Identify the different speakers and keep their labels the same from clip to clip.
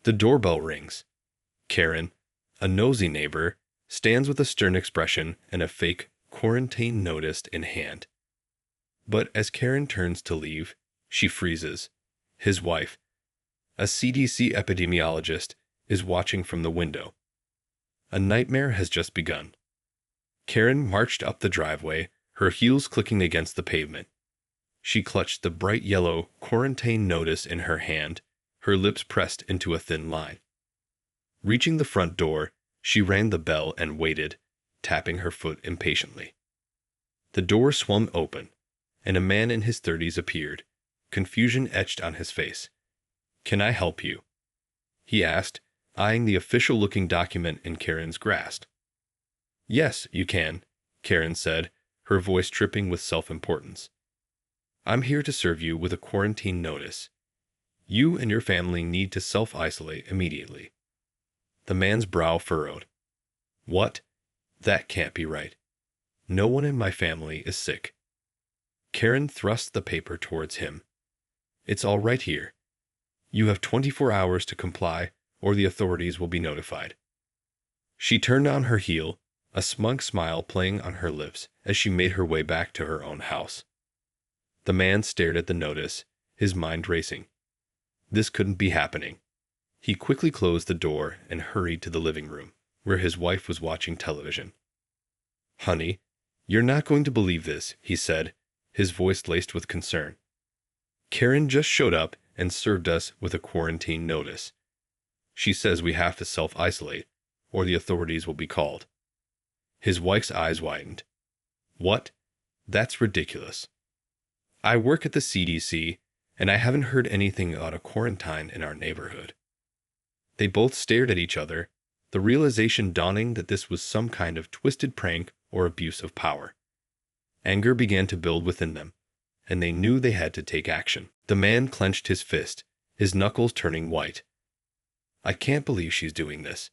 Speaker 1: The doorbell rings. Karen, a nosy neighbor, stands with a stern expression and a fake quarantine notice in hand. But as Karen turns to leave, she freezes. His wife, a CDC epidemiologist, is watching from the window. A nightmare has just begun. Karen marched up the driveway, her heels clicking against the pavement. She clutched the bright yellow quarantine notice in her hand, her lips pressed into a thin line. Reaching the front door, she rang the bell and waited, tapping her foot impatiently. The door swung open, and a man in his 30s appeared, confusion etched on his face. "Can I help you?" he asked, eyeing the official-looking document in Karen's grasp. "Yes, you can," Karen said, her voice dripping with self-importance. "I'm here to serve you with a quarantine notice. You and your family need to self-isolate immediately." The man's brow furrowed. "What? That can't be right. No one in my family is sick." Karen thrust the paper towards him. "It's all right here. You have 24 hours to comply, or the authorities will be notified." She turned on her heel, a smug smile playing on her lips as she made her way back to her own house. The man stared at the notice, his mind racing. This couldn't be happening. He quickly closed the door and hurried to the living room, where his wife was watching television. "Honey, you're not going to believe this," he said, his voice laced with concern. "Karen just showed up and served us with a quarantine notice. She says we have to self-isolate, or the authorities will be called." His wife's eyes widened. "What? That's ridiculous. I work at the CDC, and I haven't heard anything about a quarantine in our neighborhood." They both stared at each other, the realization dawning that this was some kind of twisted prank or abuse of power. Anger began to build within them, and they knew they had to take action. The man clenched his fist, his knuckles turning white. "I can't believe she's doing this.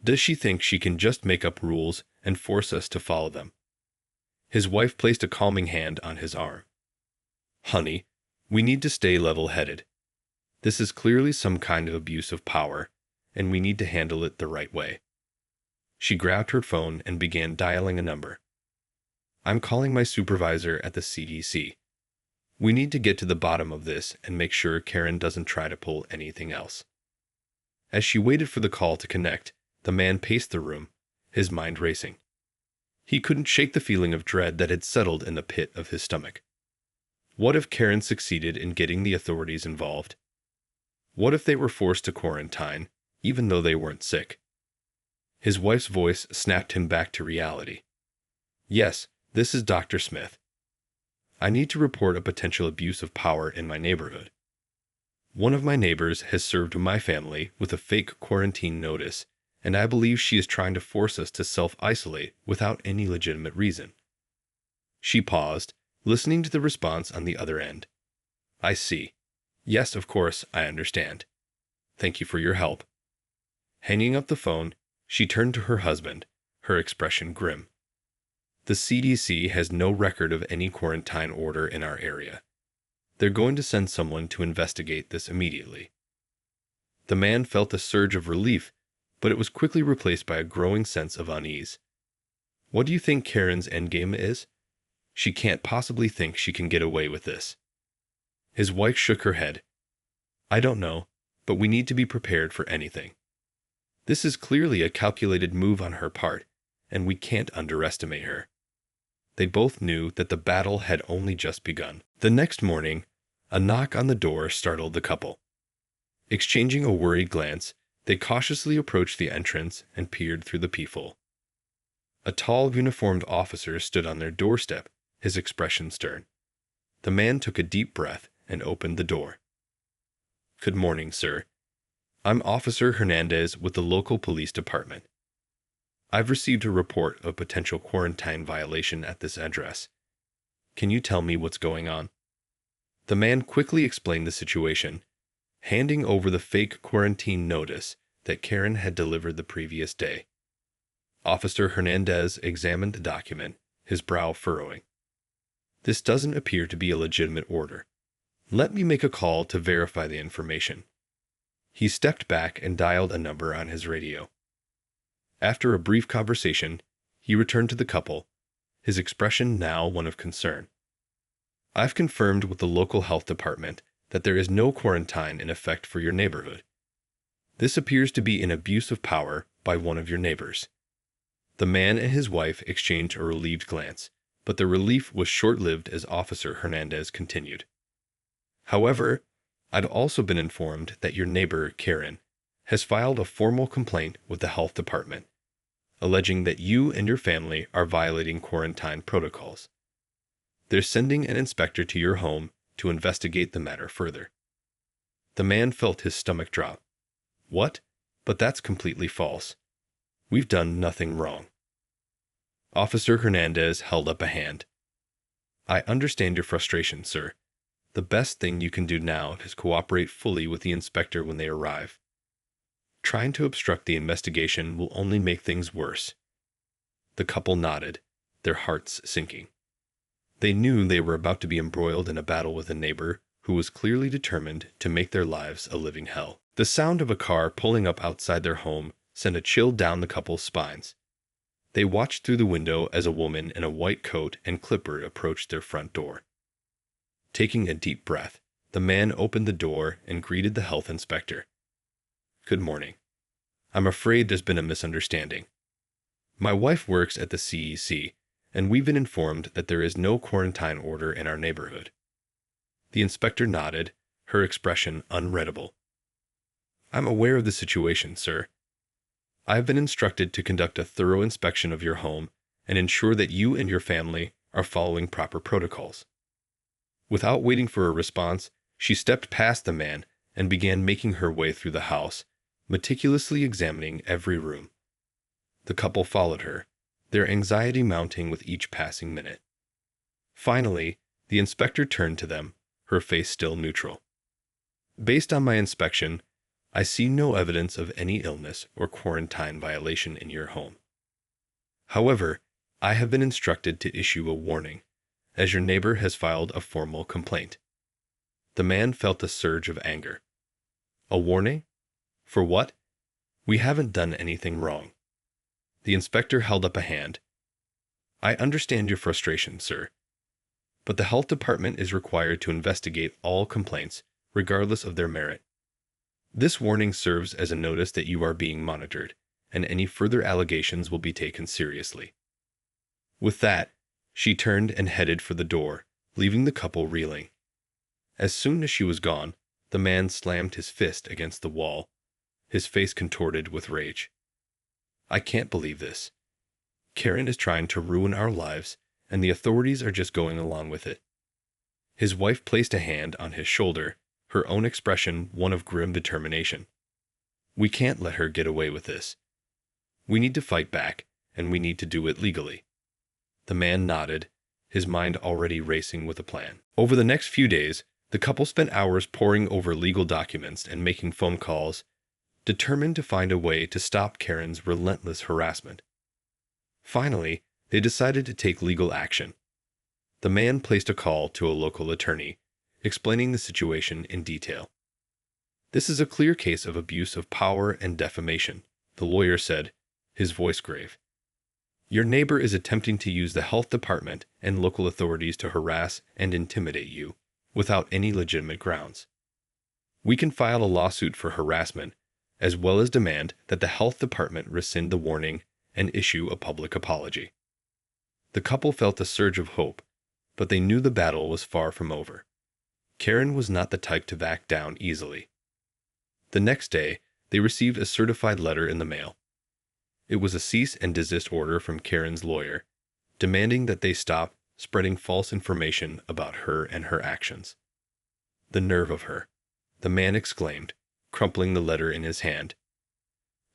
Speaker 1: Does she think she can just make up rules and force us to follow them?" His wife placed a calming hand on his arm. "Honey, we need to stay level-headed. This is clearly some kind of abuse of power, and we need to handle it the right way." She grabbed her phone and began dialing a number. "I'm calling my supervisor at the CDC. We need to get to the bottom of this and make sure Karen doesn't try to pull anything else." As she waited for the call to connect, the man paced the room, his mind racing. He couldn't shake the feeling of dread that had settled in the pit of his stomach. What if Karen succeeded in getting the authorities involved? What if they were forced to quarantine, even though they weren't sick? His wife's voice snapped him back to reality. "Yes, this is Dr. Smith. I need to report a potential abuse of power in my neighborhood. One of my neighbors has served my family with a fake quarantine notice, and I believe she is trying to force us to self-isolate without any legitimate reason." She paused, listening to the response on the other end. "I see. Yes, of course, I understand. Thank you for your help." Hanging up the phone, she turned to her husband, her expression grim. "The CDC has no record of any quarantine order in our area. They're going to send someone to investigate this immediately." The man felt a surge of relief, but it was quickly replaced by a growing sense of unease. "What do you think Karen's endgame is? She can't possibly think she can get away with this." His wife shook her head. "I don't know, but we need to be prepared for anything. This is clearly a calculated move on her part, and we can't underestimate her." They both knew that the battle had only just begun. The next morning, a knock on the door startled the couple. Exchanging a worried glance, they cautiously approached the entrance and peered through the peephole. A tall, uniformed officer stood on their doorstep, his expression stern. The man took a deep breath and opened the door. "Good morning, sir. I'm Officer Hernandez with the local police department. I've received a report of potential quarantine violation at this address. Can you tell me what's going on?" The man quickly explained the situation, handing over the fake quarantine notice that Karen had delivered the previous day. Officer Hernandez examined the document, his brow furrowing. "This doesn't appear to be a legitimate order. Let me make a call to verify the information." He stepped back and dialed a number on his radio. After a brief conversation, he returned to the couple, his expression now one of concern. "I've confirmed with the local health department that there is no quarantine in effect for your neighborhood. This appears to be an abuse of power by one of your neighbors." The man and his wife exchanged a relieved glance, but the relief was short-lived as Officer Hernandez continued. "However, I'd also been informed that your neighbor, Karen, has filed a formal complaint with the health department, alleging that you and your family are violating quarantine protocols. They're sending an inspector to your home to investigate the matter further." The man felt his stomach drop. "What? But that's completely false. We've done nothing wrong." Officer Hernandez held up a hand. "I understand your frustration, sir. The best thing you can do now is cooperate fully with the inspector when they arrive. Trying to obstruct the investigation will only make things worse." The couple nodded, their hearts sinking. They knew they were about to be embroiled in a battle with a neighbor who was clearly determined to make their lives a living hell. The sound of a car pulling up outside their home sent a chill down the couple's spines. They watched through the window as a woman in a white coat and clipper approached their front door. Taking a deep breath, the man opened the door and greeted the health inspector. "Good morning. I'm afraid there's been a misunderstanding. My wife works at the CDC, and we've been informed that there is no quarantine order in our neighborhood." The inspector nodded, her expression unreadable. "I'm aware of the situation, sir. I've been instructed to conduct a thorough inspection of your home and ensure that you and your family are following proper protocols." Without waiting for a response, she stepped past the man and began making her way through the house, meticulously examining every room. The couple followed her, their anxiety mounting with each passing minute. Finally, the inspector turned to them, her face still neutral. "Based on my inspection, I see no evidence of any illness or quarantine violation in your home. However, I have been instructed to issue a warning, as your neighbor has filed a formal complaint." The man felt a surge of anger. "A warning? For what? We haven't done anything wrong." The inspector held up a hand. "I understand your frustration, sir, but the health department is required to investigate all complaints, regardless of their merit. This warning serves as a notice that you are being monitored, and any further allegations will be taken seriously." With that, she turned and headed for the door, leaving the couple reeling. As soon as she was gone, the man slammed his fist against the wall, his face contorted with rage. "I can't believe this. Karen is trying to ruin our lives, and the authorities are just going along with it." His wife placed a hand on his shoulder, her own expression one of grim determination. "We can't let her get away with this. We need to fight back, and we need to do it legally." The man nodded, his mind already racing with a plan. Over the next few days, the couple spent hours poring over legal documents and making phone calls, determined to find a way to stop Karen's relentless harassment. Finally, they decided to take legal action. The man placed a call to a local attorney, explaining the situation in detail. "This is a clear case of abuse of power and defamation," the lawyer said, his voice grave. "Your neighbor is attempting to use the health department and local authorities to harass and intimidate you, without any legitimate grounds. We can file a lawsuit for harassment, as well as demand that the health department rescind the warning and issue a public apology." The couple felt a surge of hope, but they knew the battle was far from over. Karen was not the type to back down easily. The next day, they received a certified letter in the mail. It was a cease and desist order from Karen's lawyer, demanding that they stop spreading false information about her and her actions. "The nerve of her," the man exclaimed, crumpling the letter in his hand.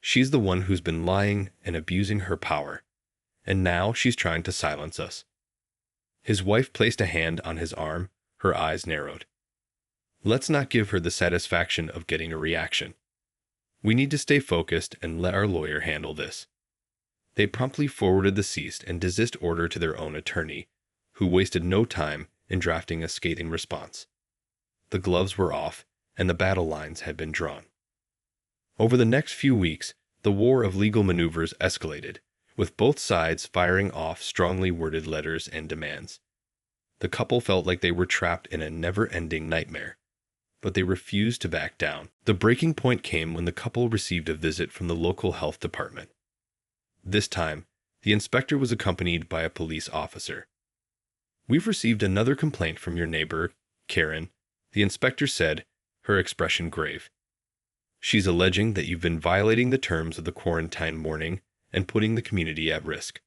Speaker 1: "She's the one who's been lying and abusing her power, and now she's trying to silence us." His wife placed a hand on his arm, her eyes narrowed. "Let's not give her the satisfaction of getting a reaction. We need to stay focused and let our lawyer handle this." They promptly forwarded the cease and desist order to their own attorney, who wasted no time in drafting a scathing response. The gloves were off, and the battle lines had been drawn. Over the next few weeks, the war of legal maneuvers escalated, with both sides firing off strongly worded letters and demands. The couple felt like they were trapped in a never-ending nightmare, but they refused to back down. The breaking point came when the couple received a visit from the local health department. This time, the inspector was accompanied by a police officer. "We've received another complaint from your neighbor, Karen," the inspector said, her expression grave. "She's alleging that you've been violating the terms of the quarantine warning and putting the community at risk."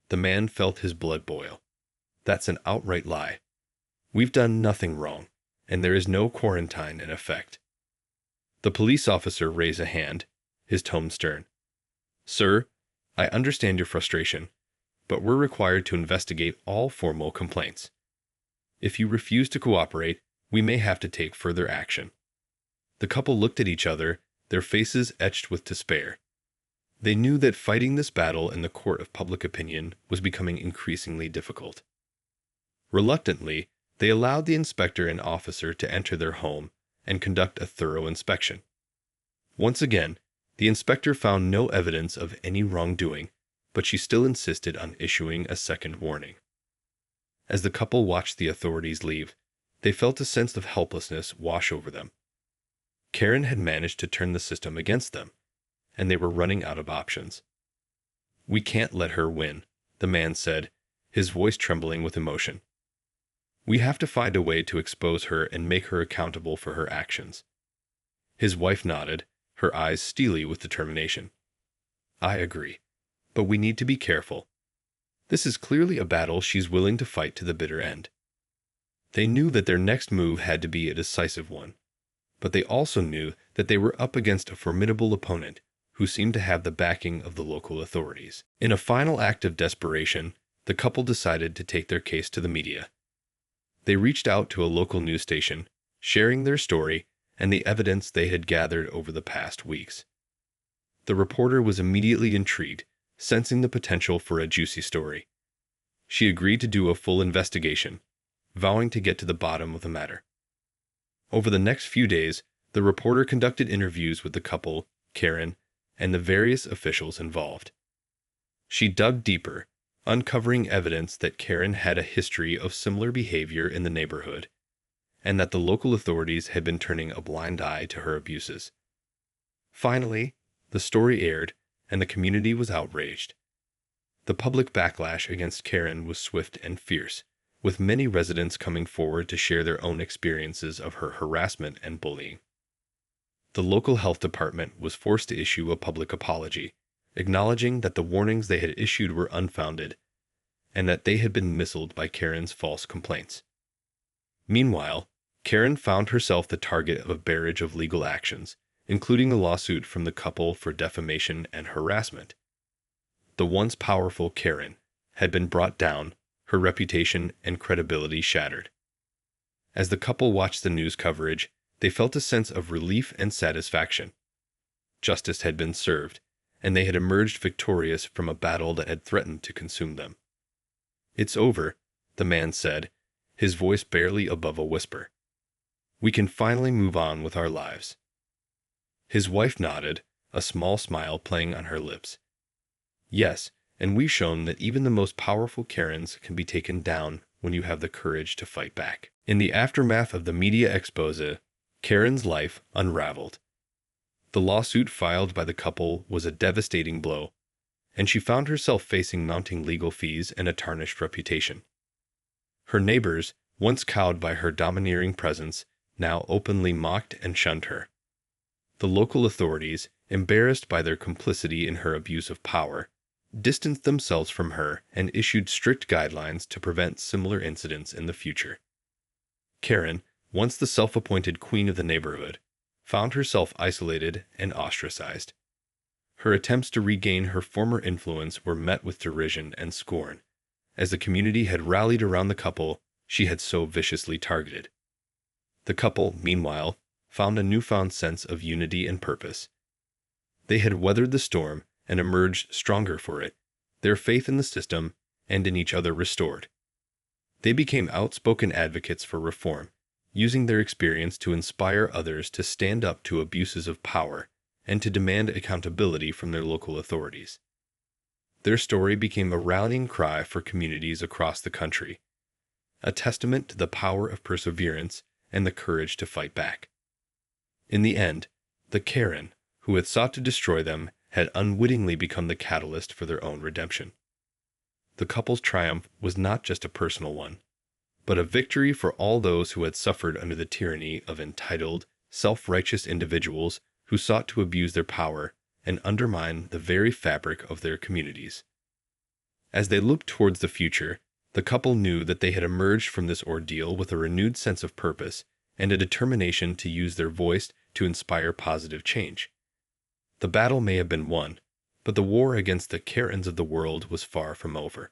Speaker 1: The man felt his blood boil. "That's an outright lie. We've done nothing wrong, and there is no quarantine in effect." The police officer raised a hand, his tone stern. "Sir, I understand your frustration, but we're required to investigate all formal complaints. If you refuse to cooperate, we may have to take further action." The couple looked at each other, their faces etched with despair. They knew that fighting this battle in the court of public opinion was becoming increasingly difficult. Reluctantly, they allowed the inspector and officer to enter their home and conduct a thorough inspection. Once again, the inspector found no evidence of any wrongdoing, but she still insisted on issuing a second warning. As the couple watched the authorities leave, they felt a sense of helplessness wash over them. Karen had managed to turn the system against them, and they were running out of options. "We can't let her win," the man said, his voice trembling with emotion. "We have to find a way to expose her and make her accountable for her actions." His wife nodded, her eyes steely with determination. "I agree, but we need to be careful. This is clearly a battle she's willing to fight to the bitter end." They knew that their next move had to be a decisive one, but they also knew that they were up against a formidable opponent who seemed to have the backing of the local authorities. In a final act of desperation, the couple decided to take their case to the media. They reached out to a local news station, sharing their story and the evidence they had gathered over the past weeks. The reporter was immediately intrigued, sensing the potential for a juicy story. She agreed to do a full investigation, vowing to get to the bottom of the matter. Over the next few days, the reporter conducted interviews with the couple, Karen, and the various officials involved. She dug deeper, uncovering evidence that Karen had a history of similar behavior in the neighborhood, and that the local authorities had been turning a blind eye to her abuses. Finally, the story aired, and the community was outraged. The public backlash against Karen was swift and fierce, with many residents coming forward to share their own experiences of her harassment and bullying. The local health department was forced to issue a public apology, acknowledging that the warnings they had issued were unfounded, and that they had been misled by Karen's false complaints. Meanwhile, Karen found herself the target of a barrage of legal actions, including a lawsuit from the couple for defamation and harassment. The once powerful Karen had been brought down, her reputation and credibility shattered. As the couple watched the news coverage, they felt a sense of relief and satisfaction. Justice had been served, and they had emerged victorious from a battle that had threatened to consume them. "It's over," the man said, his voice barely above a whisper. "We can finally move on with our lives." His wife nodded, a small smile playing on her lips. "Yes, and we've shown that even the most powerful Karens can be taken down when you have the courage to fight back." In the aftermath of the media expose, Karen's life unraveled. The lawsuit filed by the couple was a devastating blow, and she found herself facing mounting legal fees and a tarnished reputation. Her neighbors, once cowed by her domineering presence, now openly mocked and shunned her. The local authorities, embarrassed by their complicity in her abuse of power, distanced themselves from her and issued strict guidelines to prevent similar incidents in the future. Karen, once the self-appointed queen of the neighborhood, found herself isolated and ostracized. Her attempts to regain her former influence were met with derision and scorn, as the community had rallied around the couple she had so viciously targeted. The couple, meanwhile, found a newfound sense of unity and purpose. They had weathered the storm and emerged stronger for it, their faith in the system and in each other restored. They became outspoken advocates for reform, using their experience to inspire others to stand up to abuses of power and to demand accountability from their local authorities. Their story became a rallying cry for communities across the country, a testament to the power of perseverance and the courage to fight back. In the end, the Karen, who had sought to destroy them, had unwittingly become the catalyst for their own redemption. The couple's triumph was not just a personal one, but a victory for all those who had suffered under the tyranny of entitled, self-righteous individuals who sought to abuse their power and undermine the very fabric of their communities. As they looked towards the future, the couple knew that they had emerged from this ordeal with a renewed sense of purpose and a determination to use their voice to inspire positive change. The battle may have been won, but the war against the Karens of the world was far from over.